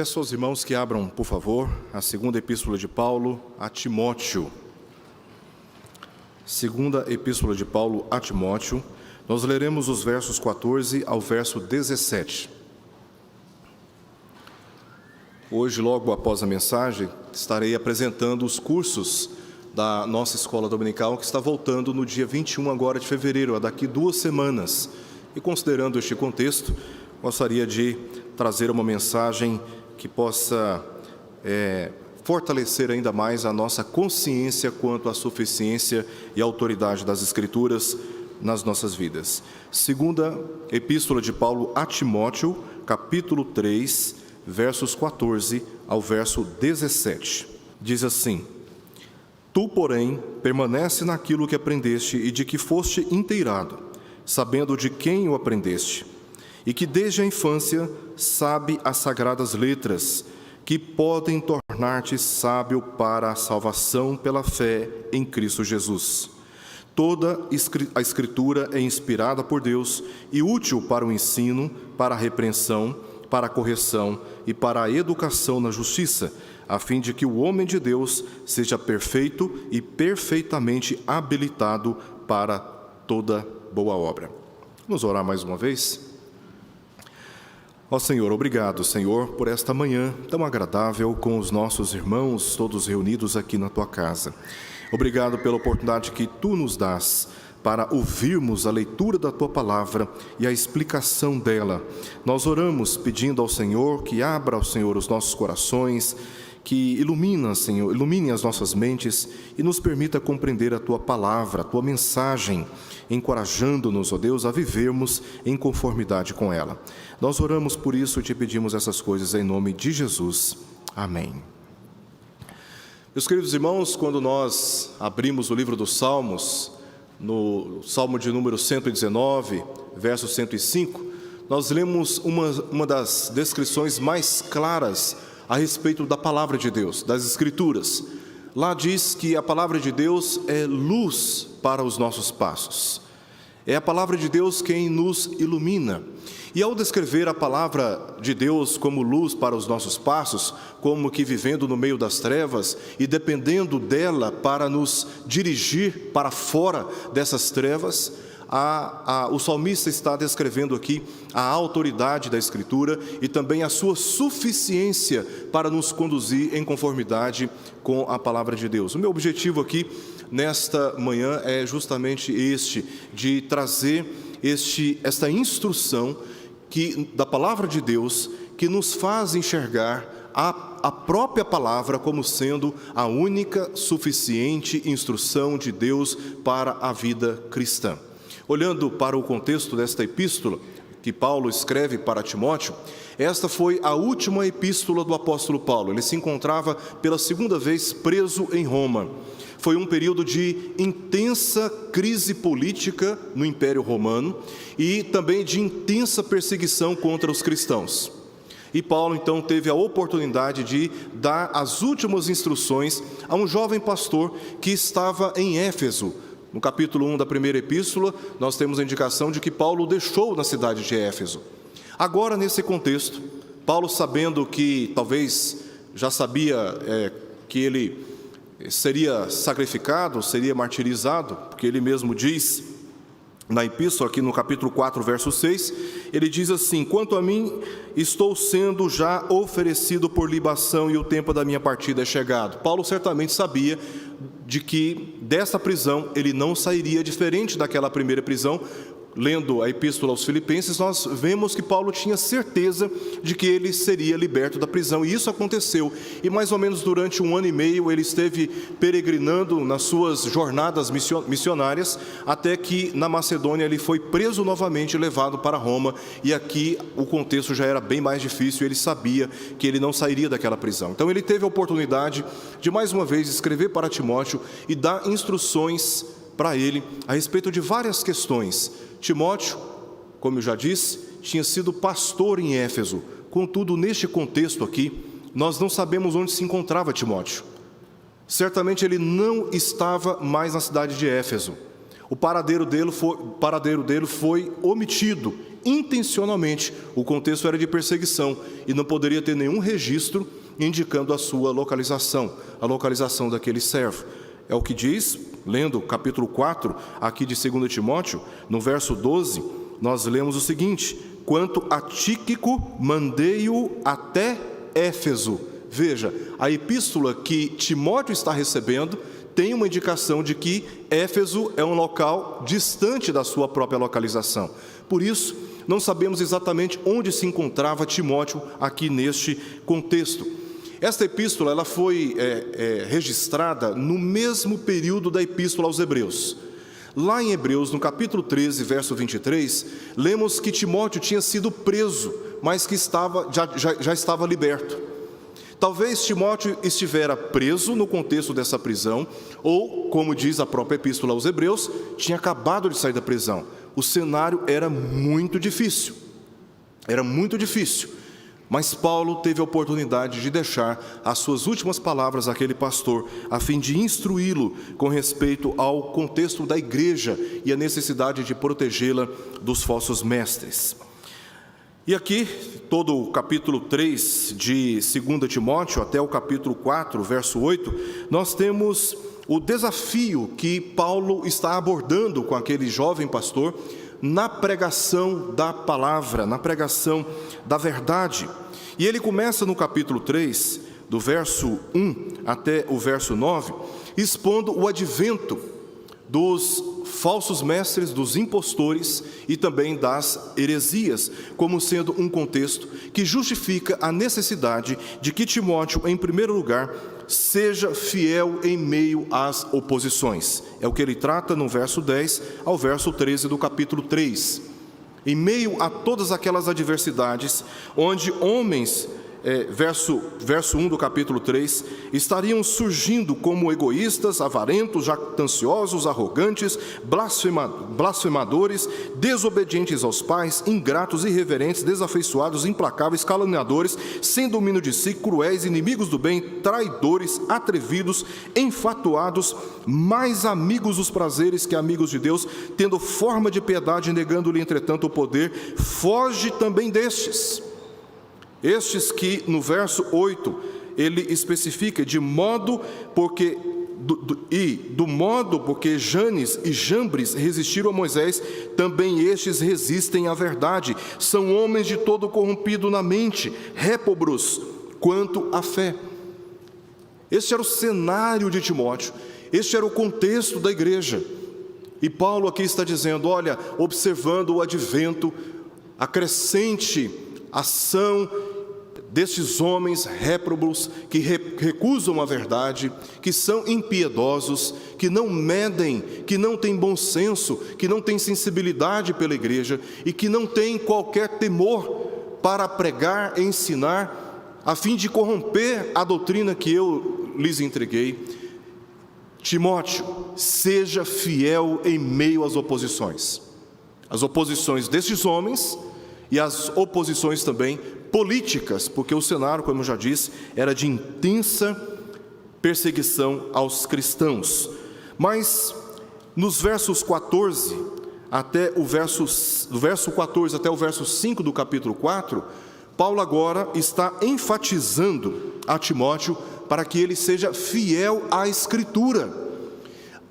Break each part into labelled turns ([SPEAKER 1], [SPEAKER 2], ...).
[SPEAKER 1] Peço aos irmãos que abram, por favor, a segunda epístola de Paulo a Timóteo. Segunda epístola de Paulo a Timóteo, nós leremos os versos 14 ao verso 17. Hoje, logo após a mensagem, estarei apresentando os cursos da nossa escola dominical, que está voltando no dia 21 agora de fevereiro, daqui 2 semanas. E considerando este contexto, gostaria de trazer uma mensagem que possa fortalecer ainda mais a nossa consciência quanto à suficiência e autoridade das Escrituras nas nossas vidas. Segunda epístola de Paulo a Timóteo, capítulo 3, versos 14 ao verso 17. Diz assim: Tu, porém, permanece naquilo que aprendeste e de que foste inteirado, sabendo de quem o aprendeste, e que desde a infância sabe as sagradas letras, que podem tornar-te sábio para a salvação pela fé em Cristo Jesus. Toda a Escritura é inspirada por Deus e útil para o ensino, para a repreensão, para a correção e para a educação na justiça, a fim de que o homem de Deus seja perfeito e perfeitamente habilitado para toda boa obra. Vamos orar mais uma vez? Ó Senhor, obrigado, Senhor, por esta manhã tão agradável com os nossos irmãos, todos reunidos aqui na Tua casa. Obrigado pela oportunidade que Tu nos dás para ouvirmos a leitura da Tua Palavra e a explicação dela. Nós oramos pedindo ao Senhor que abra, Senhor, os nossos corações, que ilumine as nossas mentes e nos permita compreender a Tua Palavra, a Tua mensagem, encorajando-nos, ó Deus, a vivermos em conformidade com ela. Nós oramos por isso e te pedimos essas coisas em nome de Jesus. Amém. Meus queridos irmãos, quando nós abrimos o livro dos Salmos, no Salmo de número 119, verso 105, nós lemos uma das descrições mais claras a respeito da palavra de Deus, das Escrituras. Lá diz que a palavra de Deus é luz para os nossos passos. É a palavra de Deus quem nos ilumina. E ao descrever a palavra de Deus como luz para os nossos passos, como que vivendo no meio das trevas e dependendo dela para nos dirigir para fora dessas trevas, o salmista está descrevendo aqui a autoridade da Escritura e também a sua suficiência para nos conduzir em conformidade com a palavra de Deus. O meu objetivo aqui nesta manhã é justamente de trazer esta instrução da palavra de Deus, que nos faz enxergar a própria palavra como sendo a única suficiente instrução de Deus para a vida cristã. Olhando para o contexto desta epístola, que Paulo escreve para Timóteo, esta foi a última epístola do apóstolo Paulo. Ele se encontrava pela segunda vez preso em Roma. Foi um período de intensa crise política no Império Romano e também de intensa perseguição contra os cristãos. E Paulo, então, teve a oportunidade de dar as últimas instruções a um jovem pastor que estava em Éfeso. No capítulo 1 da primeira epístola, nós temos a indicação de que Paulo deixou na cidade de Éfeso. Agora, nesse contexto, Paulo, sabendo que talvez já sabia que ele seria sacrificado, seria martirizado, porque ele mesmo diz na epístola, aqui no capítulo 4, verso 6, ele diz assim: Quanto a mim, estou sendo já oferecido por libação e o tempo da minha partida é chegado. Paulo certamente sabia de que dessa prisão ele não sairia diferente daquela primeira prisão. Lendo a epístola aos Filipenses, nós vemos que Paulo tinha certeza de que ele seria liberto da prisão, e isso aconteceu. E mais ou menos durante 1 ano e meio ele esteve peregrinando nas suas jornadas missionárias, até que na Macedônia ele foi preso novamente e levado para Roma, e aqui o contexto já era bem mais difícil, ele sabia que ele não sairia daquela prisão. Então ele teve a oportunidade de mais uma vez escrever para Timóteo e dar instruções para ele a respeito de várias questões. Timóteo, como eu já disse, tinha sido pastor em Éfeso. Contudo, neste contexto aqui, nós não sabemos onde se encontrava Timóteo. Certamente ele não estava mais na cidade de Éfeso. O paradeiro dele foi omitido intencionalmente. O contexto era de perseguição e não poderia ter nenhum registro indicando a sua localização, a localização daquele servo. É o que diz, lendo o capítulo 4 aqui de 2 Timóteo, no verso 12, nós lemos o seguinte: quanto a Tíquico, mandei-o até Éfeso. Veja, a epístola que Timóteo está recebendo tem uma indicação de que Éfeso é um local distante da sua própria localização. Por isso, não sabemos exatamente onde se encontrava Timóteo aqui neste contexto. Esta epístola ela foi registrada no mesmo período da epístola aos Hebreus. Lá em Hebreus, no capítulo 13, verso 23, lemos que Timóteo tinha sido preso, mas que já estava liberto. Talvez Timóteo estivera preso no contexto dessa prisão, ou, como diz a própria epístola aos Hebreus, tinha acabado de sair da prisão. O cenário era muito difícil, mas Paulo teve a oportunidade de deixar as suas últimas palavras àquele pastor, a fim de instruí-lo com respeito ao contexto da igreja e a necessidade de protegê-la dos falsos mestres. E aqui, todo o capítulo 3 de 2 Timóteo, até o capítulo 4, verso 8, nós temos o desafio que Paulo está abordando com aquele jovem pastor na pregação da palavra, na pregação da verdade. E ele começa no capítulo 3, do verso 1 até o verso 9, expondo o advento dos falsos mestres, dos impostores e também das heresias, como sendo um contexto que justifica a necessidade de que Timóteo, em primeiro lugar, seja fiel em meio às oposições. É o que ele trata no verso 10 ao verso 13 do capítulo 3. Em meio a todas aquelas adversidades, onde homens, verso 1 do capítulo 3, estariam surgindo como egoístas, avarentos, jactanciosos, arrogantes, blasfemadores, desobedientes aos pais, ingratos, irreverentes, desafeiçoados, implacáveis, caluniadores, sem domínio de si, cruéis, inimigos do bem, traidores, atrevidos, enfatuados, mais amigos dos prazeres que amigos de Deus, tendo forma de piedade, negando-lhe entretanto o poder. Foge também destes. Estes que, no verso 8, ele especifica do modo porque Janes e Jambres resistiram a Moisés, também estes resistem à verdade. São homens de todo corrompido na mente, réprobos quanto à fé. Este era o cenário de Timóteo, este era o contexto da igreja. E Paulo aqui está dizendo, olha, observando o advento, a crescente ação destes homens réprobos que recusam a verdade, que são impiedosos, que não medem, que não têm bom senso, que não têm sensibilidade pela igreja e que não têm qualquer temor para pregar e ensinar, a fim de corromper a doutrina que eu lhes entreguei. Timóteo, seja fiel em meio às oposições destes homens e as oposições também políticas, porque o cenário, como eu já disse, era de intensa perseguição aos cristãos. Mas nos versos 14 até o verso 14 até o verso 5 do capítulo 4, Paulo agora está enfatizando a Timóteo para que ele seja fiel à Escritura.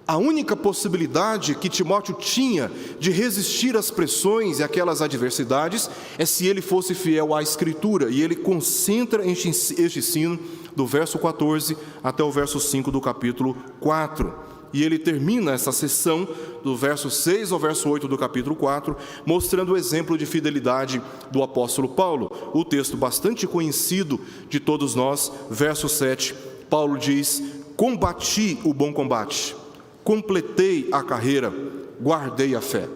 [SPEAKER 1] A única possibilidade que Timóteo tinha de resistir às pressões e aquelas adversidades é se ele fosse fiel à Escritura, e ele concentra este ensino do verso 14 até o verso 5 do capítulo 4. E ele termina essa sessão do verso 6 ao verso 8 do capítulo 4, mostrando o exemplo de fidelidade do apóstolo Paulo. O texto bastante conhecido de todos nós, verso 7, Paulo diz: combati o bom combate, completei a carreira, guardei a fé.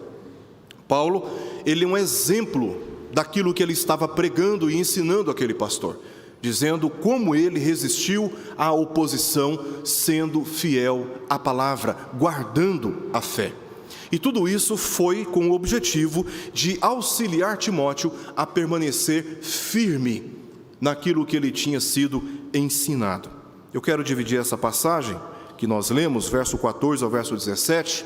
[SPEAKER 1] Paulo, ele é um exemplo daquilo que ele estava pregando e ensinando aquele pastor, dizendo como ele resistiu à oposição, sendo fiel à palavra, guardando a fé. E tudo isso foi com o objetivo de auxiliar Timóteo a permanecer firme naquilo que ele tinha sido ensinado. Eu quero dividir essa passagem que nós lemos, verso 14 ao verso 17,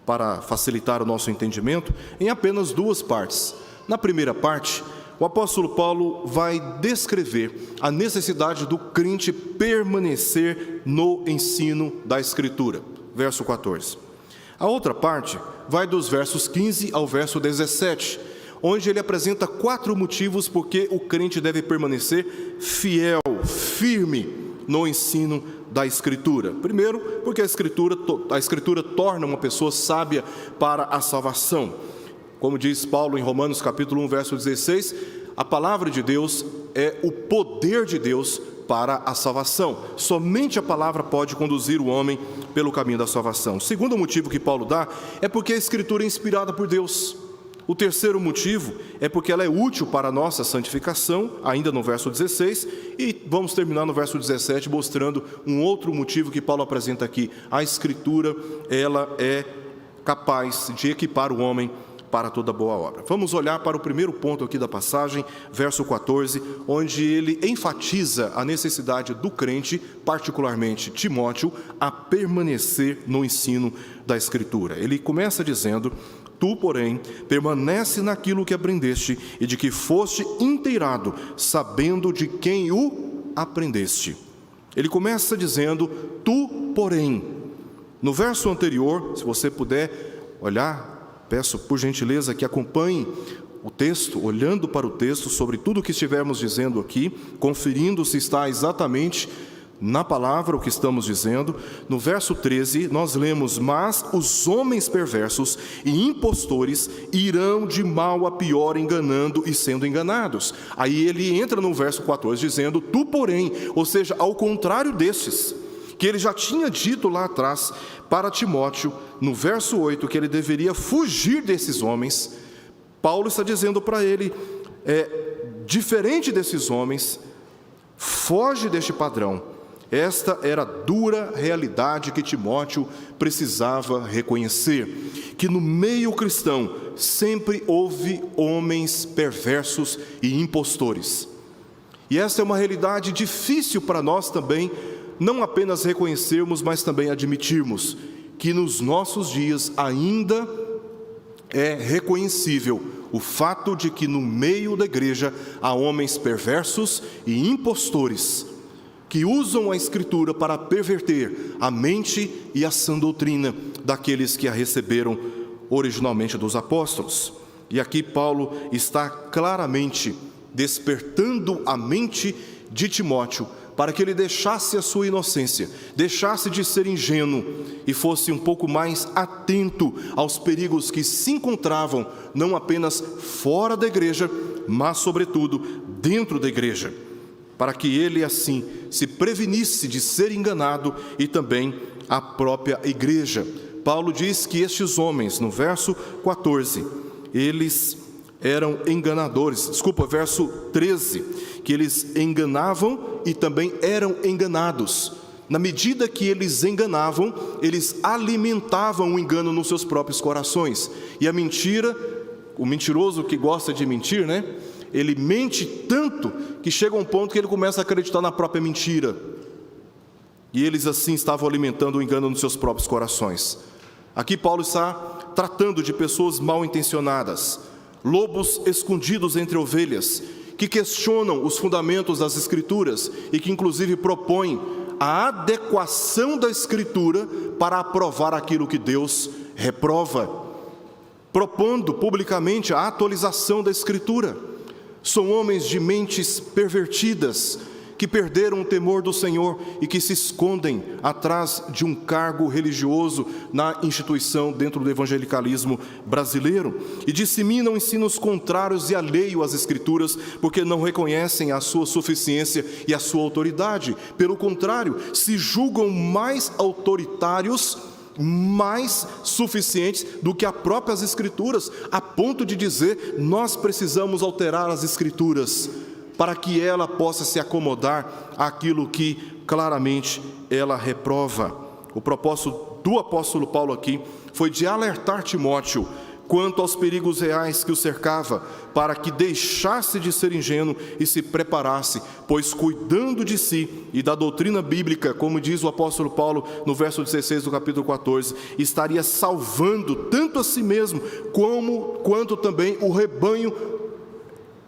[SPEAKER 1] para facilitar o nosso entendimento, em apenas duas partes. Na primeira parte, o apóstolo Paulo vai descrever a necessidade do crente permanecer no ensino da Escritura, verso 14. A outra parte vai dos versos 15 ao verso 17, onde ele apresenta 4 motivos por que o crente deve permanecer fiel, firme no ensino da Escritura. Primeiro, porque a Escritura torna uma pessoa sábia para a salvação. Como diz Paulo em Romanos capítulo 1, verso 16, a palavra de Deus é o poder de Deus para a salvação. Somente a palavra pode conduzir o homem pelo caminho da salvação. O segundo motivo que Paulo dá é porque a Escritura é inspirada por Deus. O terceiro motivo é porque ela é útil para a nossa santificação, ainda no verso 16, e vamos terminar no verso 17 mostrando um outro motivo que Paulo apresenta aqui. A Escritura, ela é capaz de equipar o homem para toda boa obra. Vamos olhar para o primeiro ponto aqui da passagem, verso 14, onde ele enfatiza a necessidade do crente, particularmente Timóteo, a permanecer no ensino da Escritura. Ele começa dizendo: tu, porém, permanece naquilo que aprendeste e de que foste inteirado, sabendo de quem o aprendeste. Ele começa dizendo, tu, porém. No verso anterior, se você puder olhar, peço por gentileza que acompanhe o texto, olhando para o texto sobre tudo o que estivermos dizendo aqui, conferindo se está exatamente na palavra o que estamos dizendo. No verso 13, nós lemos: mas os homens perversos e impostores irão de mal a pior, enganando e sendo enganados. Aí ele entra no verso 14 dizendo, tu, porém, ou seja, ao contrário destes, que ele já tinha dito lá atrás para Timóteo, no verso 8, que ele deveria fugir desses homens. Paulo está dizendo para ele, diferente desses homens, foge deste padrão. Esta era a dura realidade que Timóteo precisava reconhecer, que no meio cristão sempre houve homens perversos e impostores. E esta é uma realidade difícil para nós também, não apenas reconhecermos, mas também admitirmos que nos nossos dias ainda é reconhecível o fato de que no meio da igreja há homens perversos e impostores que usam a Escritura para perverter a mente e a sã doutrina daqueles que a receberam originalmente dos apóstolos. E aqui Paulo está claramente despertando a mente de Timóteo para que ele deixasse a sua inocência, deixasse de ser ingênuo e fosse um pouco mais atento aos perigos que se encontravam não apenas fora da igreja, mas sobretudo dentro da igreja, para que ele assim se prevenisse de ser enganado e também a própria igreja. Paulo diz que estes homens, no verso 14, eles eram enganadores, verso 13, que eles enganavam e também eram enganados. Na medida que eles enganavam, eles alimentavam o engano nos seus próprios corações. E a mentira, o mentiroso que gosta de mentir, né? Ele mente tanto que chega a um ponto que ele começa a acreditar na própria mentira. E eles assim estavam alimentando o engano nos seus próprios corações. Aqui Paulo está tratando de pessoas mal intencionadas, lobos escondidos entre ovelhas, que questionam os fundamentos das Escrituras e que inclusive propõem a adequação da Escritura para aprovar aquilo que Deus reprova, propondo publicamente a atualização da Escritura. São homens de mentes pervertidas, que perderam o temor do Senhor e que se escondem atrás de um cargo religioso na instituição dentro do evangelicalismo brasileiro e disseminam ensinos contrários e alheios às Escrituras porque não reconhecem a sua suficiência e a sua autoridade. Pelo contrário, se julgam mais autoritários, mais suficientes do que as próprias Escrituras, a ponto de dizer, nós precisamos alterar as Escrituras para que ela possa se acomodar àquilo que claramente ela reprova. O propósito do apóstolo Paulo aqui foi de alertar Timóteo quanto aos perigos reais que o cercava, para que deixasse de ser ingênuo e se preparasse, pois cuidando de si e da doutrina bíblica, como diz o apóstolo Paulo no verso 16 do capítulo 14, estaria salvando tanto a si mesmo, quanto também o rebanho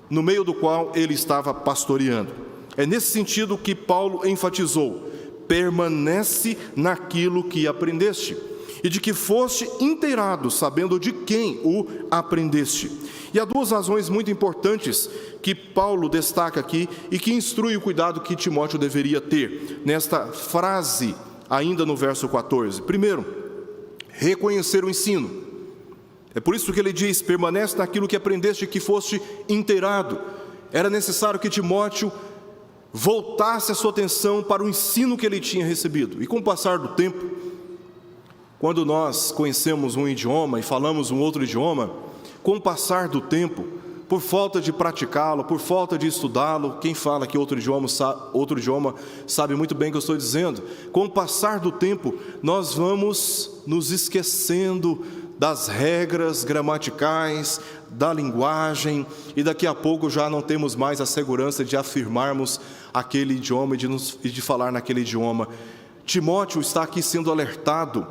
[SPEAKER 1] no meio do qual ele estava pastoreando. É nesse sentido que Paulo enfatizou: permanece naquilo que aprendeste, e de que foste inteirado, sabendo de quem o aprendeste. E há duas razões muito importantes que Paulo destaca aqui e que instrui o cuidado que Timóteo deveria ter nesta frase, ainda no verso 14. Primeiro, reconhecer o ensino. É por isso que ele diz: permanece naquilo que aprendeste, que foste inteirado. Era necessário que Timóteo voltasse a sua atenção para o ensino que ele tinha recebido. E com o passar do tempo, quando nós conhecemos um idioma e falamos um outro idioma, com o passar do tempo, por falta de praticá-lo, por falta de estudá-lo, quem fala que outro idioma sabe muito bem o que eu estou dizendo. Com o passar do tempo, nós vamos nos esquecendo das regras gramaticais, da linguagem, e daqui a pouco já não temos mais a segurança de afirmarmos aquele idioma e de falar naquele idioma. Timóteo está aqui sendo alertado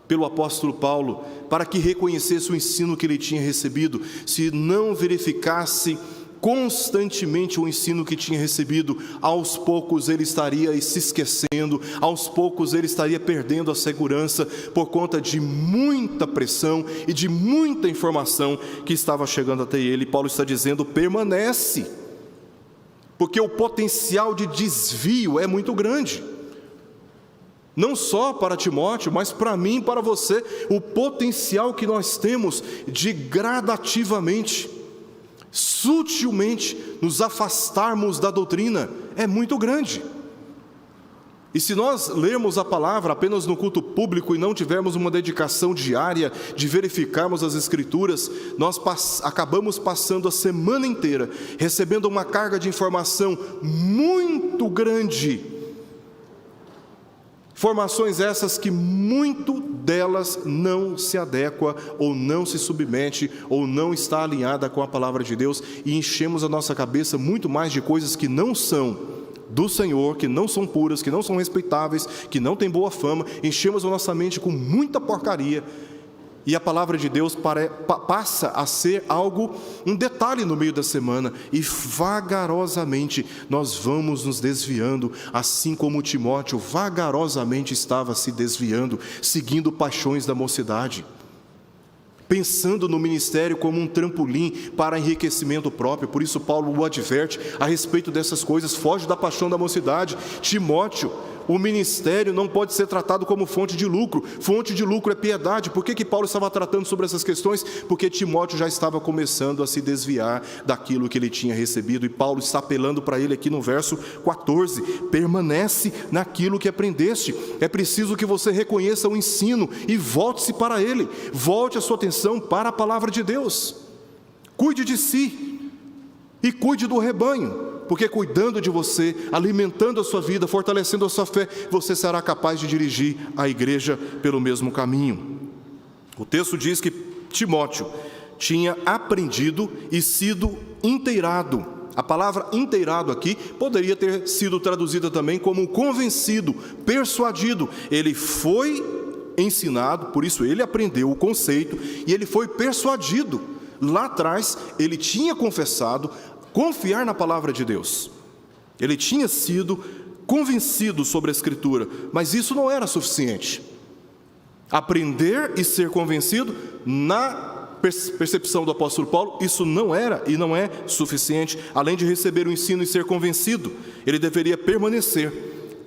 [SPEAKER 1] pelo apóstolo Paulo para que reconhecesse o ensino que ele tinha recebido. Se não verificasse constantemente o ensino que tinha recebido, aos poucos ele estaria se esquecendo, aos poucos ele estaria perdendo a segurança por conta de muita pressão e de muita informação que estava chegando até ele. Paulo está dizendo: permanece, porque o potencial de desvio é muito grande. Não só para Timóteo, mas para mim e para você, o potencial que nós temos de gradativamente, sutilmente, nos afastarmos da doutrina é muito grande. E se nós lermos a palavra apenas no culto público e não tivermos uma dedicação diária de verificarmos as Escrituras, nós acabamos passando a semana inteira recebendo uma carga de informação muito grande. Informações essas que muito delas não se adequa, ou não se submete, ou não está alinhada com a palavra de Deus, e enchemos a nossa cabeça muito mais de coisas que não são do Senhor, que não são puras, que não são respeitáveis, que não têm boa fama. Enchemos a nossa mente com muita porcaria, e a palavra de Deus passa a ser um detalhe no meio da semana, e vagarosamente nós vamos nos desviando, assim como Timóteo vagarosamente estava se desviando, seguindo paixões da mocidade, pensando no ministério como um trampolim para enriquecimento próprio. Por isso Paulo o adverte a respeito dessas coisas: foge da paixão da mocidade. Timóteo, o ministério não pode ser tratado como fonte de lucro. Fonte de lucro é piedade. Por que Paulo estava tratando sobre essas questões? Porque Timóteo já estava começando a se desviar daquilo que ele tinha recebido, e Paulo está apelando para ele aqui no verso 14: permanece naquilo que aprendeste. É preciso que você reconheça o ensino e volte-se para ele, volte a sua atenção para a palavra de Deus. Cuide de si e cuide do rebanho, porque cuidando de você, alimentando a sua vida, fortalecendo a sua fé, você será capaz de dirigir a igreja pelo mesmo caminho. O texto diz que Timóteo tinha aprendido e sido inteirado. A palavra inteirado aqui poderia ter sido traduzida também como convencido, persuadido. Ele foi ensinado, por isso ele aprendeu o conceito, e ele foi persuadido. Lá atrás ele tinha confessado confiar na palavra de Deus. Ele tinha sido convencido sobre a Escritura, mas isso não era suficiente. Aprender e ser convencido, na percepção do apóstolo Paulo, isso não era e não é suficiente. Além de receber o ensino e ser convencido, ele deveria permanecer,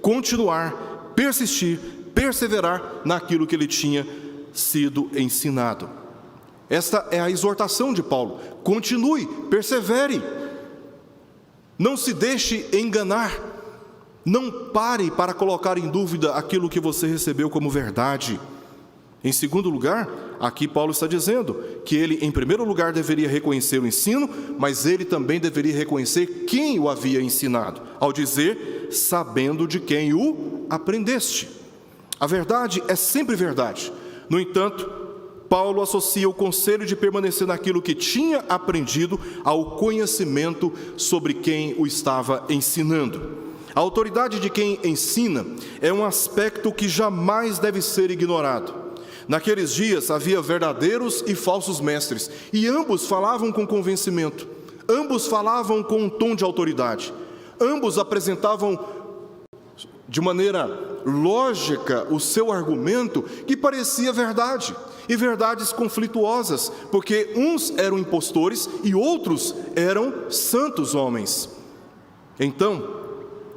[SPEAKER 1] continuar, persistir, perseverar naquilo que ele tinha sido ensinado. Esta é a exortação de Paulo: continue, persevere. Não se deixe enganar, não pare para colocar em dúvida aquilo que você recebeu como verdade. Em segundo lugar, aqui Paulo está dizendo que ele, em primeiro lugar, deveria reconhecer o ensino, mas ele também deveria reconhecer quem o havia ensinado, ao dizer: sabendo de quem o aprendeste. A verdade é sempre verdade. No entanto, Paulo associa o conselho de permanecer naquilo que tinha aprendido ao conhecimento sobre quem o estava ensinando. A autoridade de quem ensina é um aspecto que jamais deve ser ignorado. Naqueles dias havia verdadeiros e falsos mestres, e ambos falavam com convencimento, ambos falavam com um tom de autoridade, ambos apresentavam de maneira lógica o seu argumento que parecia verdade, e verdades conflituosas, porque uns eram impostores e outros eram santos homens. Então,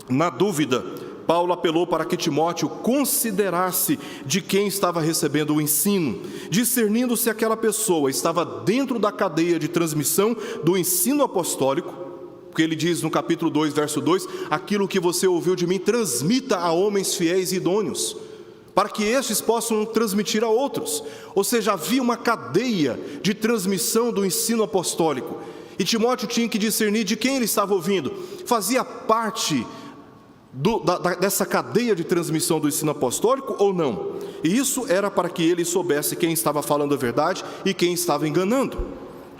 [SPEAKER 1] na dúvida, Paulo apelou para que Timóteo considerasse de quem estava recebendo o ensino, discernindo se aquela pessoa estava dentro da cadeia de transmissão do ensino apostólico, porque ele diz no capítulo 2, verso 2, aquilo que você ouviu de mim, transmita a homens fiéis e idôneos, para que estes possam transmitir a outros. Ou seja, havia uma cadeia de transmissão do ensino apostólico, e Timóteo tinha que discernir de quem ele estava ouvindo. Fazia parte dessa cadeia de transmissão do ensino apostólico ou não? E isso era para que ele soubesse quem estava falando a verdade e quem estava enganando.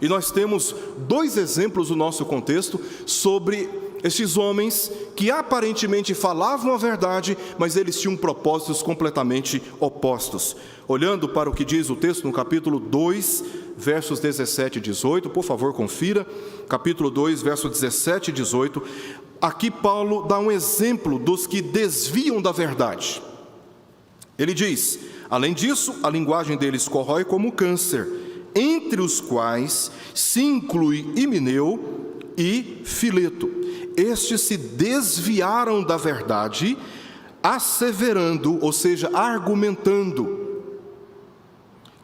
[SPEAKER 1] E nós temos dois exemplos no nosso contexto sobre estes homens que aparentemente falavam a verdade, mas eles tinham propósitos completamente opostos. Olhando para o que diz o texto no capítulo 2, versos 17 e 18, por favor, confira. Capítulo 2, versos 17 e 18. Aqui Paulo dá um exemplo dos que desviam da verdade. Ele diz: além disso, a linguagem deles corrói como câncer, entre os quais se inclui Himeneu e Fileto. Estes se desviaram da verdade, asseverando, ou seja, argumentando,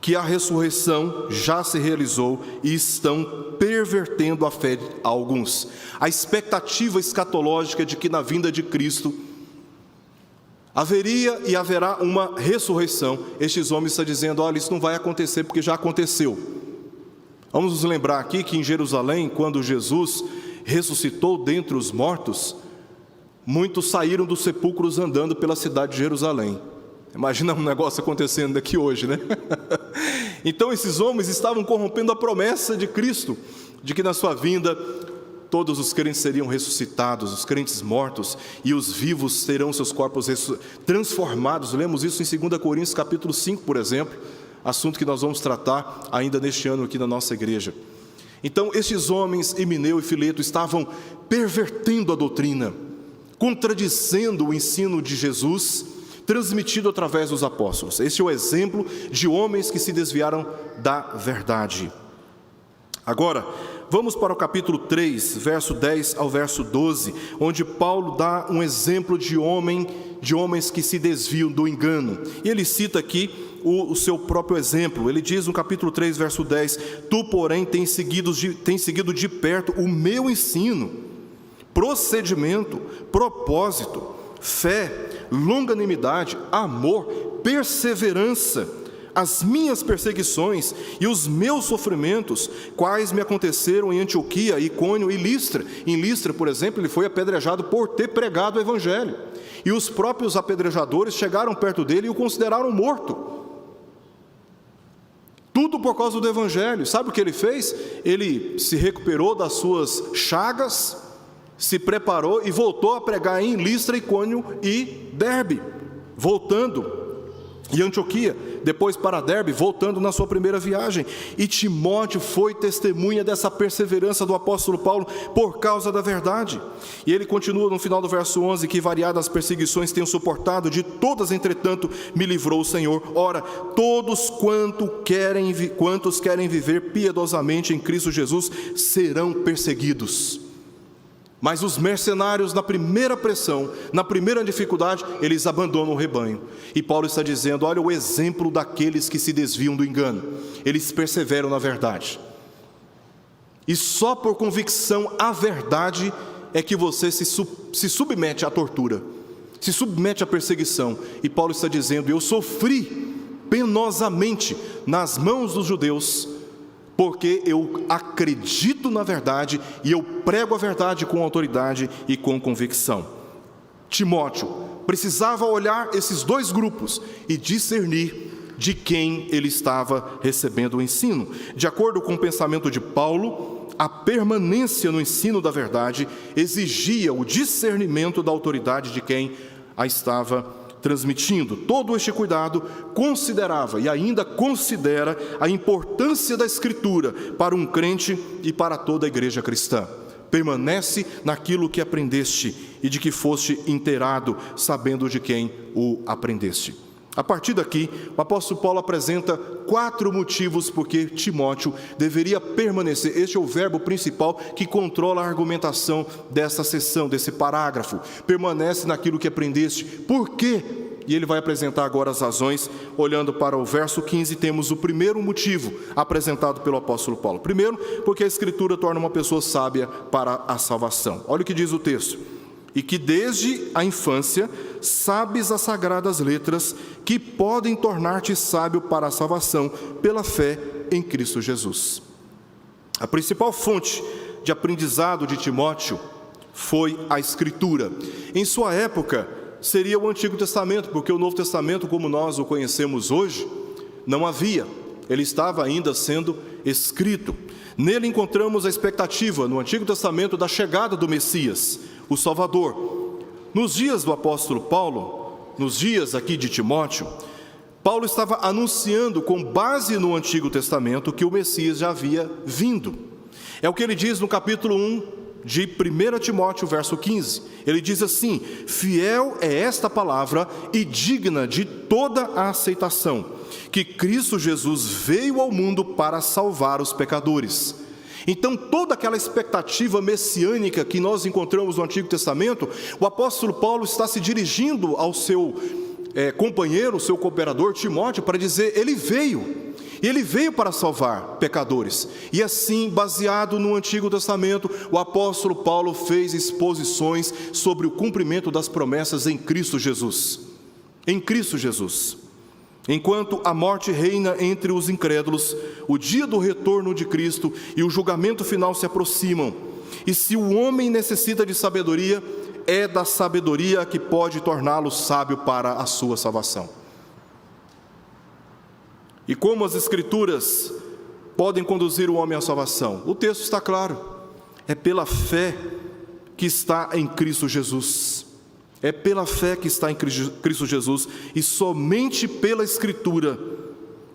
[SPEAKER 1] que a ressurreição já se realizou e estão pervertendo a fé de alguns. A expectativa escatológica de que na vinda de Cristo haveria e haverá uma ressurreição. Estes homens estão dizendo: olha, isso não vai acontecer porque já aconteceu. Vamos nos lembrar aqui que em Jerusalém, quando Jesus ressuscitou dentre os mortos, muitos saíram dos sepulcros andando pela cidade de Jerusalém. Imagina um negócio acontecendo aqui hoje, né? Então esses homens estavam corrompendo a promessa de Cristo, de que na sua vinda todos os crentes seriam ressuscitados, os crentes mortos, e os vivos terão seus corpos transformados. Lemos isso em 2 Coríntios capítulo 5, por exemplo, assunto que nós vamos tratar ainda neste ano aqui na nossa igreja. Então estes homens, Himeneu e Fileto, estavam pervertendo a doutrina, contradizendo o ensino de Jesus, transmitido através dos apóstolos. Este é o exemplo de homens que se desviaram da verdade. Agora, vamos para o capítulo 3, verso 10 ao verso 12, onde Paulo dá um exemplo de homens que se desviam do engano. E ele cita aqui o seu próprio exemplo. Ele diz no capítulo 3, verso 10, tu, porém, tens seguido de perto o meu ensino, procedimento, propósito, fé, longanimidade, amor, perseverança, as minhas perseguições e os meus sofrimentos, quais me aconteceram em Antioquia, Icônio e Listra. Em Listra, por exemplo, ele foi apedrejado por ter pregado o evangelho, e os próprios apedrejadores chegaram perto dele e o consideraram morto. Tudo por causa do evangelho. Sabe o que ele fez? Ele se recuperou das suas chagas, se preparou e voltou a pregar em Listra, Icônio e Derbe, voltando em Antioquia, depois para Derbe, voltando na sua primeira viagem. E Timóteo foi testemunha dessa perseverança do apóstolo Paulo por causa da verdade. E ele continua no final do verso 11, que variadas perseguições tenho suportado, de todas, entretanto, me livrou o Senhor. Ora, todos quantos querem viver piedosamente em Cristo Jesus serão perseguidos. Mas os mercenários, na primeira pressão, na primeira dificuldade, eles abandonam o rebanho. E Paulo está dizendo: olha o exemplo daqueles que se desviam do engano. Eles perseveram na verdade. E só por convicção à verdade é que você se submete à tortura, se submete à perseguição. E Paulo está dizendo: eu sofri penosamente nas mãos dos judeus, porque eu acredito na verdade e eu prego a verdade com autoridade e com convicção. Timóteo precisava olhar esses dois grupos e discernir de quem ele estava recebendo o ensino. De acordo com o pensamento de Paulo, a permanência no ensino da verdade exigia o discernimento da autoridade de quem a estava transmitindo. Todo este cuidado considerava e ainda considera a importância da Escritura para um crente e para toda a igreja cristã. Permanece naquilo que aprendeste e de que foste inteirado, sabendo de quem o aprendeste. A partir daqui, o apóstolo Paulo apresenta 4 motivos por que Timóteo deveria permanecer. Este é o verbo principal que controla a argumentação dessa seção, desse parágrafo. Permanece naquilo que aprendeste. Por quê? E ele vai apresentar agora as razões. Olhando para o verso 15, temos o primeiro motivo apresentado pelo apóstolo Paulo. Primeiro, porque a Escritura torna uma pessoa sábia para a salvação. Olha o que diz o texto. E que desde a infância sabes as sagradas letras que podem tornar-te sábio para a salvação pela fé em Cristo Jesus. A principal fonte de aprendizado de Timóteo foi a Escritura. Em sua época, seria o Antigo Testamento, porque o Novo Testamento, como nós o conhecemos hoje, não havia. Ele estava ainda sendo escrito. Nele encontramos a expectativa, no Antigo Testamento, da chegada do Messias, o Salvador. Nos dias do apóstolo Paulo, nos dias aqui de Timóteo, Paulo estava anunciando, com base no Antigo Testamento, que o Messias já havia vindo. É o que ele diz no capítulo 1 de 1 Timóteo, verso 15. Ele diz assim: fiel é esta palavra e digna de toda a aceitação, que Cristo Jesus veio ao mundo para salvar os pecadores. Então, toda aquela expectativa messiânica que nós encontramos no Antigo Testamento, o apóstolo Paulo está se dirigindo ao seu companheiro, seu cooperador Timóteo, para dizer: ele veio. E ele veio para salvar pecadores. E assim, baseado no Antigo Testamento, o apóstolo Paulo fez exposições sobre o cumprimento das promessas em Cristo Jesus. Em Cristo Jesus. Enquanto a morte reina entre os incrédulos, o dia do retorno de Cristo e o julgamento final se aproximam. E se o homem necessita de sabedoria, é da sabedoria que pode torná-lo sábio para a sua salvação. E como as Escrituras podem conduzir o homem à salvação? O texto está claro. É pela fé que está em Cristo Jesus. É pela fé que está em Cristo Jesus. E somente pela Escritura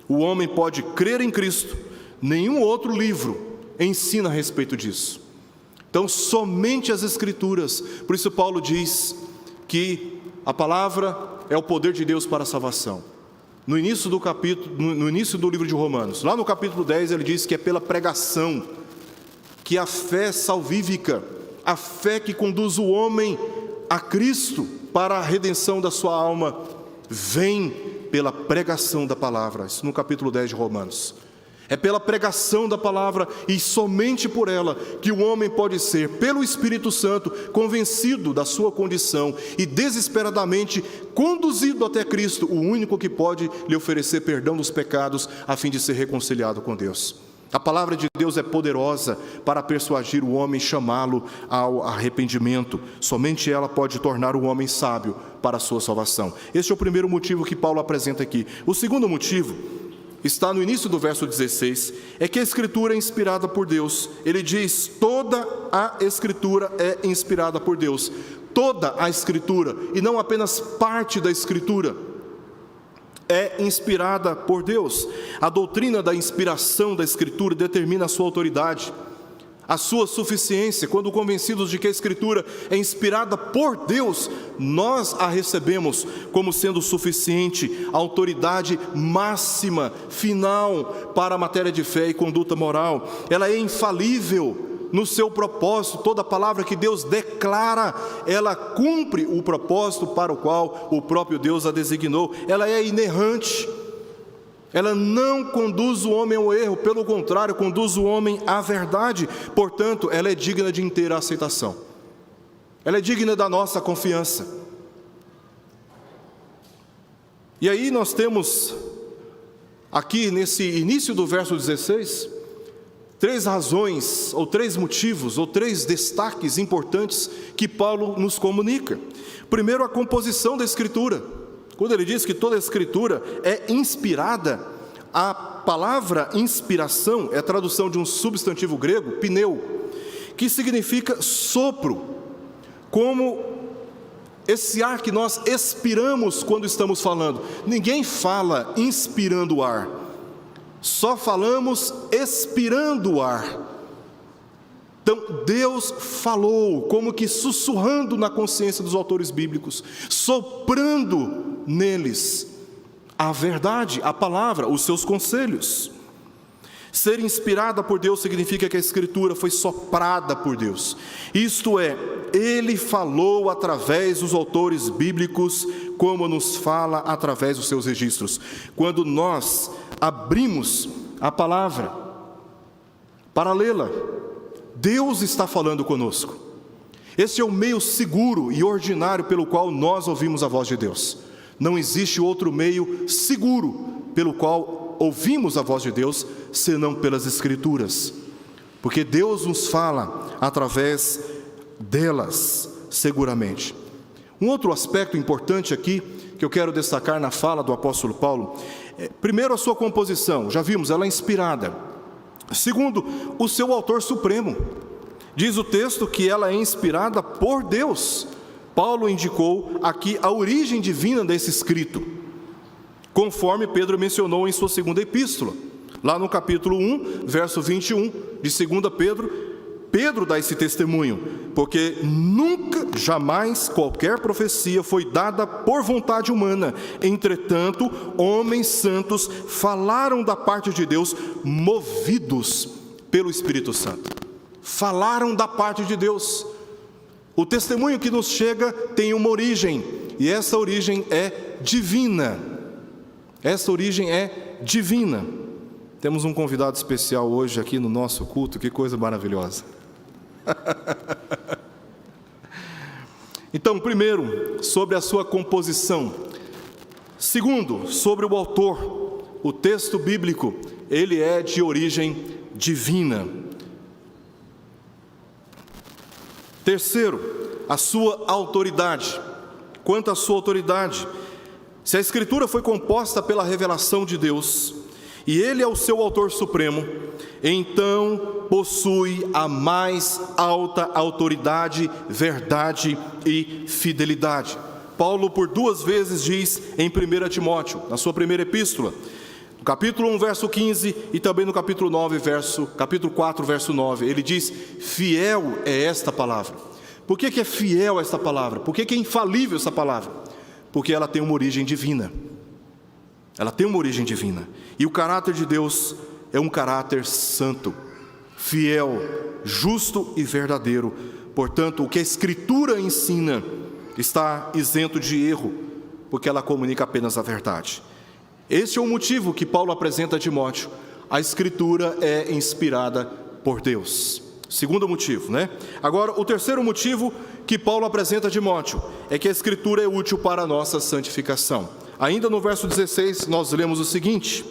[SPEAKER 1] o homem pode crer em Cristo. Nenhum outro livro ensina a respeito disso. Então, somente as Escrituras. Por isso Paulo diz que a palavra é o poder de Deus para a salvação. No início do capítulo, no início do livro de Romanos, lá no capítulo 10, ele diz que é pela pregação, que a fé salvífica, a fé que conduz o homem a Cristo para a redenção da sua alma, vem pela pregação da palavra. Isso no capítulo 10 de Romanos. É pela pregação da palavra e somente por ela que o homem pode ser, pelo Espírito Santo, convencido da sua condição e desesperadamente conduzido até Cristo, o único que pode lhe oferecer perdão dos pecados a fim de ser reconciliado com Deus. A palavra de Deus é poderosa para persuadir o homem, chamá-lo ao arrependimento. Somente ela pode tornar o homem sábio para a sua salvação. Este é o primeiro motivo que Paulo apresenta aqui. O segundo motivo está no início do verso 16, é que a Escritura é inspirada por Deus. Ele diz: toda a Escritura é inspirada por Deus. Toda a Escritura, e não apenas parte da Escritura, é inspirada por Deus. A doutrina da inspiração da Escritura determina a sua autoridade, a sua suficiência. Quando convencidos de que a Escritura é inspirada por Deus, nós a recebemos como sendo suficiente, a autoridade máxima, final, para a matéria de fé e conduta moral. Ela é infalível no seu propósito. Toda palavra que Deus declara, ela cumpre o propósito para o qual o próprio Deus a designou. Ela é inerrante. Ela não conduz o homem ao erro, pelo contrário, conduz o homem à verdade. Portanto, ela é digna de inteira aceitação. Ela é digna da nossa confiança. E aí nós temos, aqui nesse início do verso 16, 3 razões, ou 3 motivos, ou 3 destaques importantes que Paulo nos comunica. Primeiro, a composição da Escritura. quando ele diz que toda a Escritura é inspirada, a palavra inspiração é a tradução de um substantivo grego, pneu, que significa sopro, como esse ar que nós expiramos quando estamos falando. Ninguém fala inspirando ar, só falamos expirando o ar. Então Deus falou, como que sussurrando na consciência dos autores bíblicos, soprando neles a verdade, a palavra, os seus conselhos. Ser inspirada por Deus significa que a Escritura foi soprada por Deus. Isto é, Ele falou através dos autores bíblicos, como nos fala através dos seus registros. Quando nós abrimos a palavra para lê-la, Deus está falando conosco. Esse é o meio seguro e ordinário pelo qual nós ouvimos a voz de Deus. Não existe outro meio seguro pelo qual ouvimos a voz de Deus, senão pelas Escrituras. Porque Deus nos fala através delas, seguramente. Um outro aspecto importante aqui, que eu quero destacar na fala do apóstolo Paulo, primeiro a sua composição, já vimos, ela é inspirada. Segundo, o seu autor supremo. Diz o texto que ela é inspirada por Deus. Paulo indicou aqui a origem divina desse escrito, conforme Pedro mencionou em sua segunda epístola. Lá no capítulo 1, verso 21 de 2 Pedro, Pedro dá esse testemunho, porque nunca, jamais, qualquer profecia foi dada por vontade humana. Entretanto, homens santos falaram da parte de Deus, movidos pelo Espírito Santo. Falaram da parte de Deus. O testemunho que nos chega tem uma origem, e essa origem é divina. Essa origem é divina. Temos um convidado especial hoje aqui no nosso culto, que coisa maravilhosa. Então, primeiro, sobre a sua composição. Segundo, sobre o autor. O texto bíblico, ele é de origem divina. Terceiro, a sua autoridade. Quanto à sua autoridade, se a Escritura foi composta pela revelação de Deus, e Ele é o seu autor supremo, então possui a mais alta autoridade, verdade e fidelidade. Paulo por 2 vezes diz em 1 Timóteo, na sua primeira epístola, no capítulo 1, verso 15, e também no capítulo 4, verso 9, ele diz: fiel é esta palavra. Por que é fiel esta palavra? Por que é infalível essa palavra? Porque ela tem uma origem divina. Ela tem uma origem divina. E o caráter de Deus é um caráter santo, fiel, justo e verdadeiro. Portanto, o que a Escritura ensina está isento de erro, porque ela comunica apenas a verdade. Este é o motivo que Paulo apresenta a Timóteo. A Escritura é inspirada por Deus. Segundo motivo, né? Agora, o terceiro motivo que Paulo apresenta a Timóteo é que a Escritura é útil para a nossa santificação. Ainda no verso 16, nós lemos o seguinte.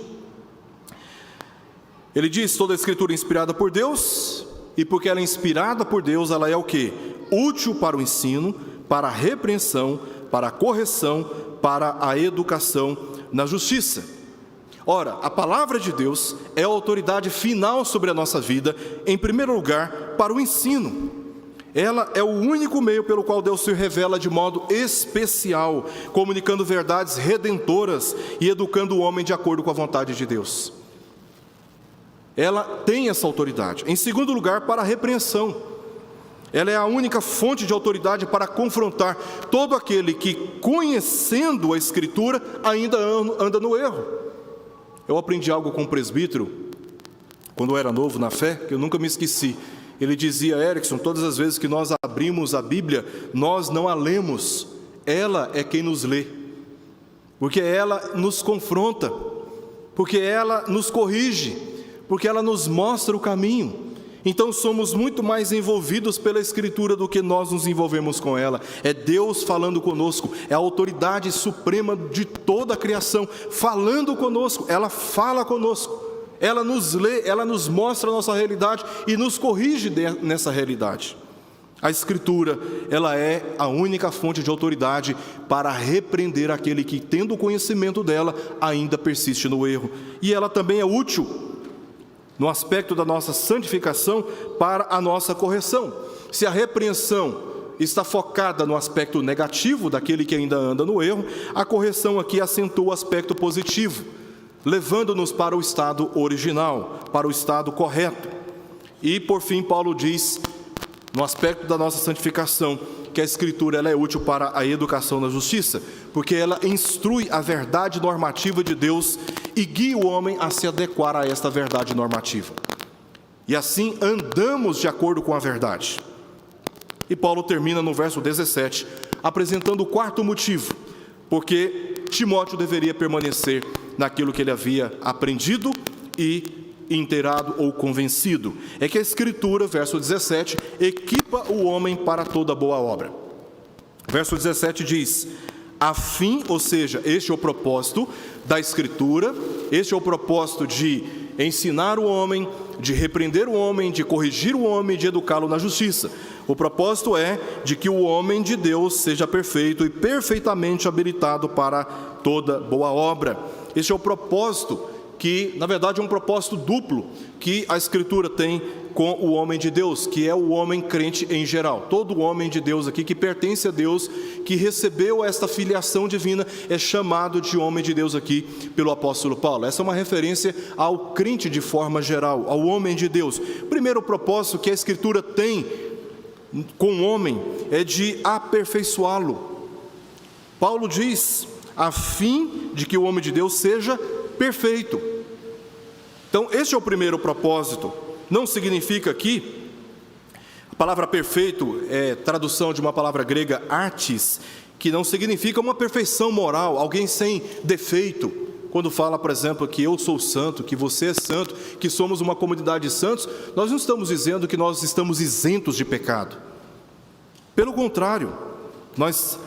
[SPEAKER 1] Ele diz: toda a Escritura é inspirada por Deus, e porque ela é inspirada por Deus, ela é o quê? Útil para o ensino, para a repreensão, para a correção, para a educação na justiça. Ora, a palavra de Deus é a autoridade final sobre a nossa vida, em primeiro lugar, para o ensino. Ela é o único meio pelo qual Deus se revela de modo especial, comunicando verdades redentoras e educando o homem de acordo com a vontade de Deus. Ela tem essa autoridade. Em segundo lugar, para a repreensão. Ela é a única fonte de autoridade para confrontar todo aquele que, conhecendo a Escritura, ainda anda no erro. Eu aprendi algo com um presbítero, quando eu era novo na fé, que eu nunca me esqueci. Ele dizia: Erickson, todas as vezes que nós abrimos a Bíblia, nós não a lemos, ela é quem nos lê. Porque ela nos confronta, porque ela nos corrige, porque ela nos mostra o caminho. Então somos muito mais envolvidos pela Escritura do que nós nos envolvemos com ela. É Deus falando conosco, é a autoridade suprema de toda a criação falando conosco. Ela fala conosco, ela nos lê, ela nos mostra a nossa realidade e nos corrige nessa realidade. A Escritura, ela é a única fonte de autoridade para repreender aquele que, tendo conhecimento dela, ainda persiste no erro. E ela também é útil no aspecto da nossa santificação para a nossa correção. Se a repreensão está focada no aspecto negativo daquele que ainda anda no erro, a correção aqui acentua o aspecto positivo, levando-nos para o estado original, para o estado correto. E, por fim, Paulo diz, no aspecto da nossa santificação, que a Escritura ela é útil para a educação na justiça, porque ela instrui a verdade normativa de Deus e guia o homem a se adequar a esta verdade normativa. E assim andamos de acordo com a verdade. E Paulo termina no verso 17, apresentando o quarto motivo, porque Timóteo deveria permanecer naquilo que ele havia aprendido e inteirado ou convencido. É que a Escritura, verso 17, equipa o homem para toda boa obra. Verso 17 diz, a fim, ou seja, este é o propósito da Escritura, este é o propósito de ensinar o homem, de repreender o homem, de corrigir o homem, de educá-lo na justiça. O propósito é de que o homem de Deus seja perfeito e perfeitamente habilitado para toda boa obra. Este é o propósito que, na verdade, é um propósito duplo que a Escritura tem com o homem de Deus, que é o homem crente em geral. Todo homem de Deus aqui que pertence a Deus, que recebeu esta filiação divina, é chamado de homem de Deus aqui pelo apóstolo Paulo. Essa é uma referência ao crente de forma geral, ao homem de Deus. O primeiro propósito que a Escritura tem com o homem é de aperfeiçoá-lo. Paulo diz, a fim de que o homem de Deus seja perfeito. Então, este é o primeiro propósito. Não significa aqui, a palavra perfeito é tradução de uma palavra grega artis, que não significa uma perfeição moral, alguém sem defeito. Quando fala, por exemplo, que eu sou santo, que você é santo, que somos uma comunidade de santos, nós não estamos dizendo que nós estamos isentos de pecado. Pelo contrário, nós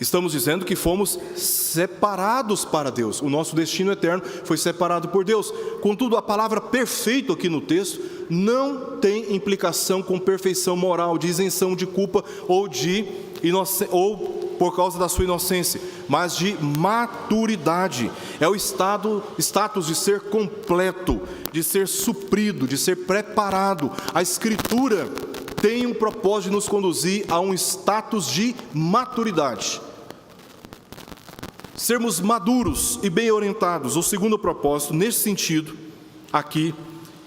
[SPEAKER 1] estamos dizendo que fomos separados para Deus. O nosso destino eterno foi separado por Deus. Contudo, a palavra perfeito aqui no texto não tem implicação com perfeição moral, de isenção de culpa ou por causa da sua inocência, mas de maturidade. É o status de ser completo, de ser suprido, de ser preparado. A Escritura tem um propósito de nos conduzir a um status de maturidade. Sermos maduros e bem orientados. O segundo propósito, nesse sentido, aqui,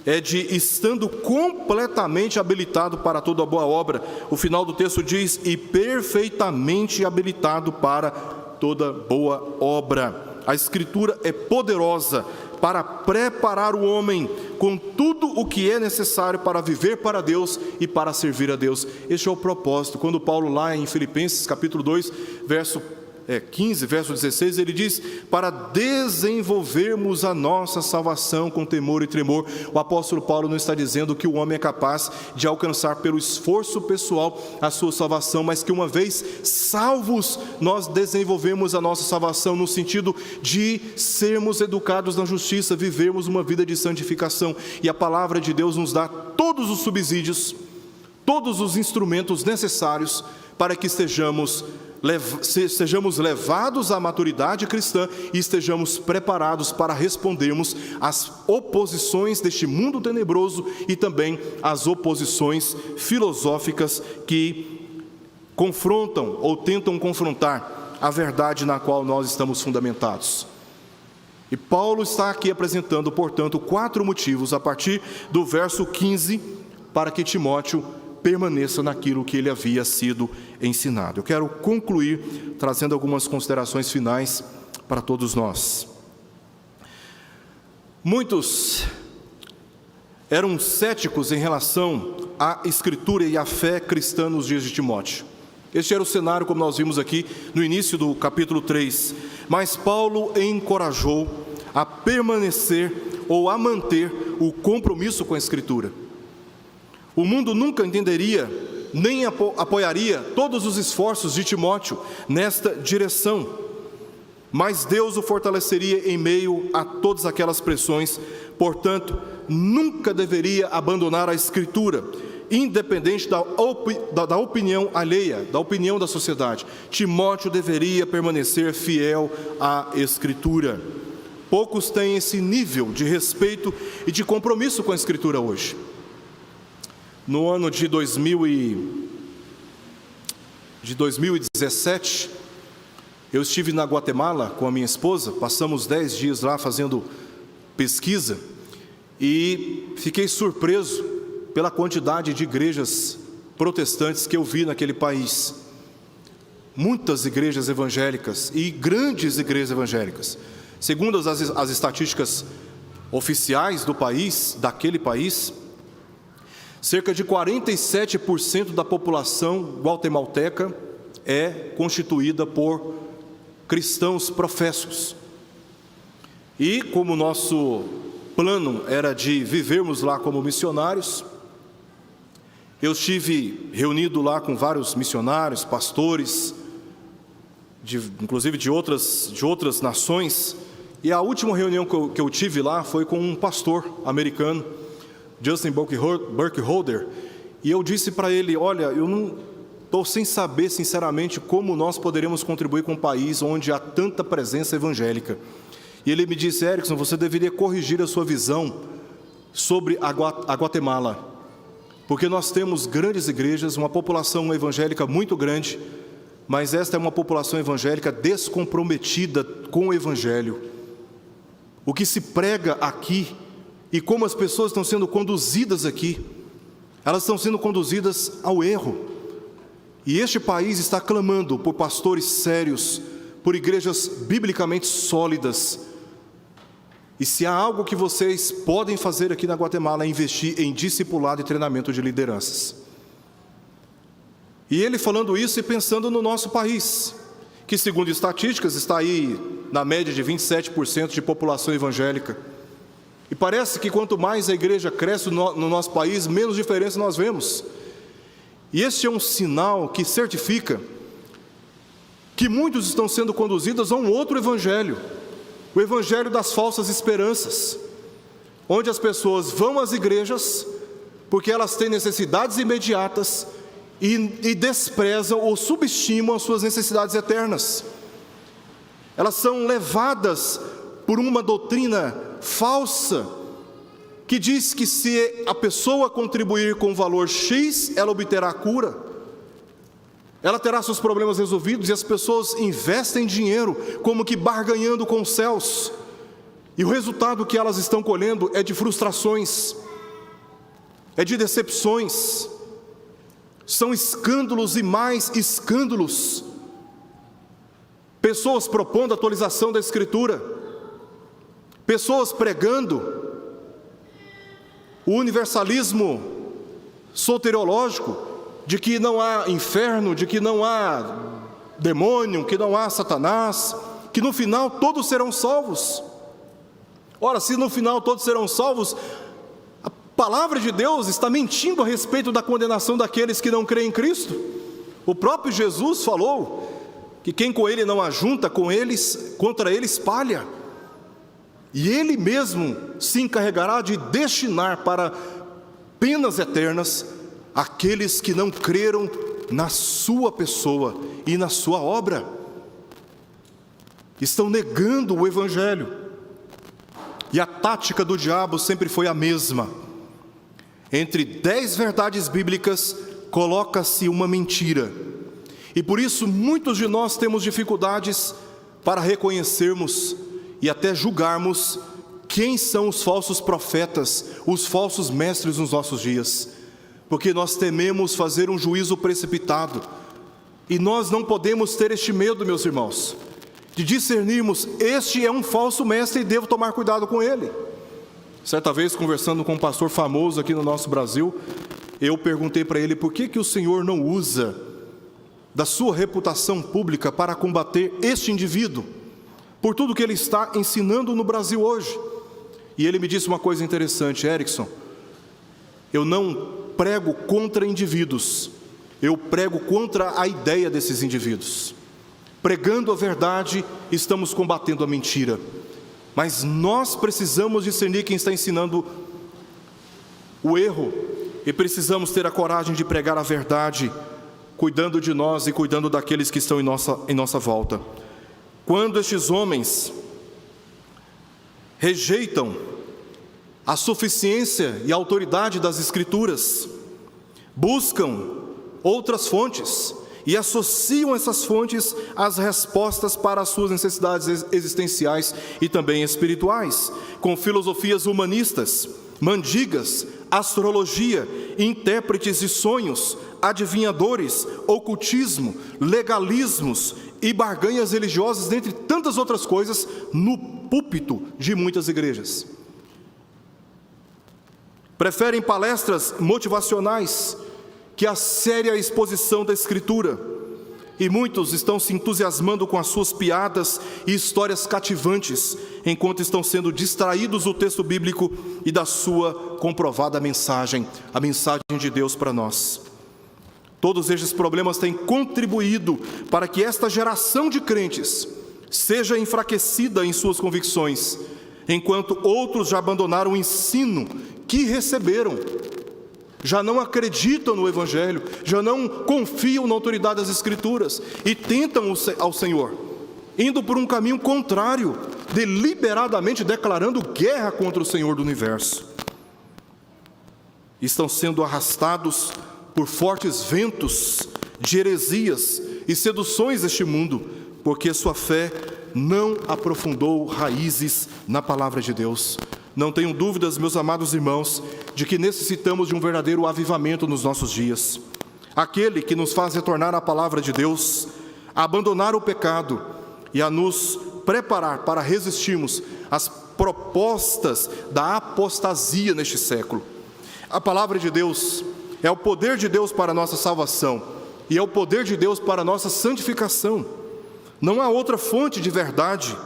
[SPEAKER 1] é de estando completamente habilitado para toda boa obra. O final do texto diz, e perfeitamente habilitado para toda boa obra. A Escritura é poderosa para preparar o homem com tudo o que é necessário para viver para Deus e para servir a Deus. Este é o propósito. Quando Paulo, lá em Filipenses, capítulo 2, verso 15, verso 16, ele diz, para desenvolvermos a nossa salvação com temor e tremor. O apóstolo Paulo não está dizendo que o homem é capaz de alcançar pelo esforço pessoal a sua salvação, mas que uma vez salvos, nós desenvolvemos a nossa salvação no sentido de sermos educados na justiça, vivermos uma vida de santificação. E a palavra de Deus nos dá todos os subsídios, todos os instrumentos necessários para que sejamos levados à maturidade cristã e estejamos preparados para respondermos às oposições deste mundo tenebroso e também às oposições filosóficas que confrontam ou tentam confrontar a verdade na qual nós estamos fundamentados. E Paulo está aqui apresentando, portanto, 4 motivos a partir do verso 15 para que Timóteo permaneça naquilo que ele havia sido ensinado. Eu quero concluir trazendo algumas considerações finais para todos nós. Muitos eram céticos em relação à Escritura e à fé cristã nos dias de Timóteo. Este era o cenário, como nós vimos aqui no início do capítulo 3. Mas Paulo encorajou a permanecer ou a manter o compromisso com a Escritura. O mundo nunca entenderia, nem apoiaria todos os esforços de Timóteo nesta direção, mas Deus o fortaleceria em meio a todas aquelas pressões. Portanto, nunca deveria abandonar a Escritura, independente da opinião alheia, da opinião da sociedade. Timóteo deveria permanecer fiel à Escritura. Poucos têm esse nível de respeito e de compromisso com a Escritura hoje. No ano de 2017, eu estive na Guatemala com a minha esposa, passamos 10 dias lá fazendo pesquisa e fiquei surpreso pela quantidade de igrejas protestantes que eu vi naquele país. Muitas igrejas evangélicas e grandes igrejas evangélicas. Segundo as estatísticas oficiais do país, daquele país, cerca de 47% da população guatemalteca é constituída por cristãos professos. E como nosso plano era de vivermos lá como missionários, eu estive reunido lá com vários missionários, pastores, inclusive de outras nações, e a última reunião que eu tive lá foi com um pastor americano, Justin Burkholder, e eu disse para ele: olha, eu não estou sem saber sinceramente como nós poderemos contribuir com um país onde há tanta presença evangélica. E ele me disse: Erickson, você deveria corrigir a sua visão sobre a Guatemala, porque nós temos grandes igrejas, uma população evangélica muito grande, mas esta é uma população evangélica descomprometida com o Evangelho. O que se prega aqui e como as pessoas estão sendo conduzidas aqui, elas estão sendo conduzidas ao erro. E este país está clamando por pastores sérios, por igrejas biblicamente sólidas. E se há algo que vocês podem fazer aqui na Guatemala, é investir em discipulado e treinamento de lideranças. E ele falando isso e pensando no nosso país, que segundo estatísticas está aí na média de 27% de população evangélica. E parece que quanto mais a igreja cresce no nosso país, menos diferença nós vemos. E este é um sinal que certifica que muitos estão sendo conduzidos a um outro evangelho, o evangelho das falsas esperanças, onde as pessoas vão às igrejas porque elas têm necessidades imediatas e desprezam ou subestimam as suas necessidades eternas. Elas são levadas por uma doutrina falsa que diz que se a pessoa contribuir com valor X, ela obterá a cura, ela terá seus problemas resolvidos, e as pessoas investem dinheiro como que barganhando com os céus, e o resultado que elas estão colhendo é de frustrações, é de decepções, são escândalos e mais escândalos, pessoas propondo atualização da Escritura, pessoas pregando o universalismo soteriológico, de que não há inferno, de que não há demônio, que não há Satanás, que no final todos serão salvos. Ora, se no final todos serão salvos, a palavra de Deus está mentindo a respeito da condenação daqueles que não creem em Cristo. O próprio Jesus falou que quem com ele não ajunta, contra ele espalha. E ele mesmo se encarregará de destinar para penas eternas aqueles que não creram na sua pessoa e na sua obra. Estão negando o Evangelho. E a tática do diabo sempre foi a mesma. Entre 10 verdades bíblicas, coloca-se uma mentira. E por isso muitos de nós temos dificuldades para reconhecermos e até julgarmos quem são os falsos profetas, os falsos mestres nos nossos dias, porque nós tememos fazer um juízo precipitado, e nós não podemos ter este medo, meus irmãos, de discernirmos: este é um falso mestre e devo tomar cuidado com ele. Certa vez, conversando com um pastor famoso aqui no nosso Brasil, eu perguntei para ele por que o Senhor não usa da sua reputação pública para combater este indivíduo, por tudo que ele está ensinando no Brasil hoje. E ele me disse uma coisa interessante: Erickson, eu não prego contra indivíduos, eu prego contra a ideia desses indivíduos. Pregando a verdade, estamos combatendo a mentira. Mas nós precisamos discernir quem está ensinando o erro e precisamos ter a coragem de pregar a verdade, cuidando de nós e cuidando daqueles que estão em nossa volta. Quando estes homens rejeitam a suficiência e a autoridade das Escrituras, buscam outras fontes e associam essas fontes às respostas para as suas necessidades existenciais e também espirituais, com filosofias humanistas, mandigas, astrologia, intérpretes de sonhos, adivinhadores, ocultismo, legalismos e barganhas religiosas, dentre tantas outras coisas, no púlpito de muitas igrejas. Preferem palestras motivacionais que a séria exposição da Escritura, e muitos estão se entusiasmando com as suas piadas e histórias cativantes, enquanto estão sendo distraídos do texto bíblico e da sua comprovada mensagem, a mensagem de Deus para nós. Todos estes problemas têm contribuído para que esta geração de crentes seja enfraquecida em suas convicções, enquanto outros já abandonaram o ensino que receberam, já não acreditam no Evangelho, já não confiam na autoridade das Escrituras e tentam ao Senhor, indo por um caminho contrário, deliberadamente declarando guerra contra o Senhor do Universo. Estão sendo arrastados por fortes ventos de heresias e seduções deste mundo, porque sua fé não aprofundou raízes na palavra de Deus. Não tenho dúvidas, meus amados irmãos, de que necessitamos de um verdadeiro avivamento nos nossos dias. Aquele que nos faz retornar à palavra de Deus, a abandonar o pecado e a nos preparar para resistirmos às propostas da apostasia neste século. A palavra de Deus é o poder de Deus para a nossa salvação e é o poder de Deus para a nossa santificação. Não há outra fonte de verdade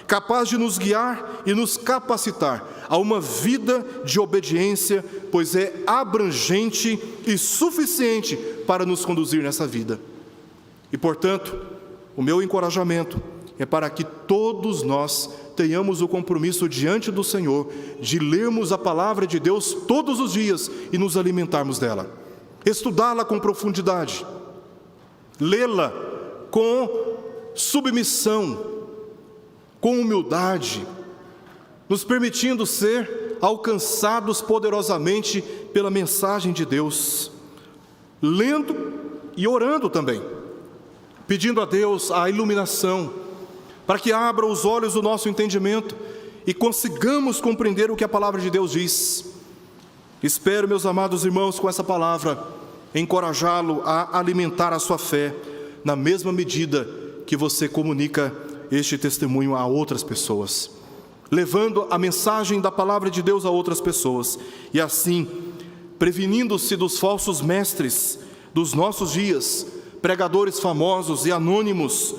[SPEAKER 1] capaz de nos guiar e nos capacitar a uma vida de obediência, pois é abrangente e suficiente para nos conduzir nessa vida. E, portanto, o meu encorajamento é para que todos nós tenhamos o compromisso diante do Senhor de lermos a palavra de Deus todos os dias e nos alimentarmos dela, estudá-la com profundidade, lê-la com submissão, com humildade, nos permitindo ser alcançados poderosamente pela mensagem de Deus, lendo e orando também, pedindo a Deus a iluminação, para que abra os olhos do nosso entendimento e consigamos compreender o que a palavra de Deus diz. Espero, meus amados irmãos, com essa palavra, encorajá-lo a alimentar a sua fé, na mesma medida que você comunica este testemunho a outras pessoas, levando a mensagem da palavra de Deus a outras pessoas, e assim, prevenindo-se dos falsos mestres dos nossos dias, pregadores famosos e anônimos,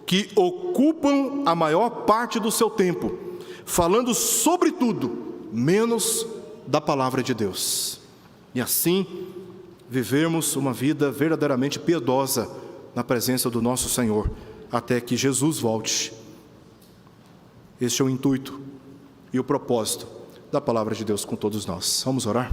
[SPEAKER 1] que ocupam a maior parte do seu tempo, falando sobre tudo, menos da palavra de Deus. E assim, vivermos uma vida verdadeiramente piedosa na presença do nosso Senhor, até que Jesus volte. Este é o intuito e o propósito da palavra de Deus com todos nós. Vamos orar?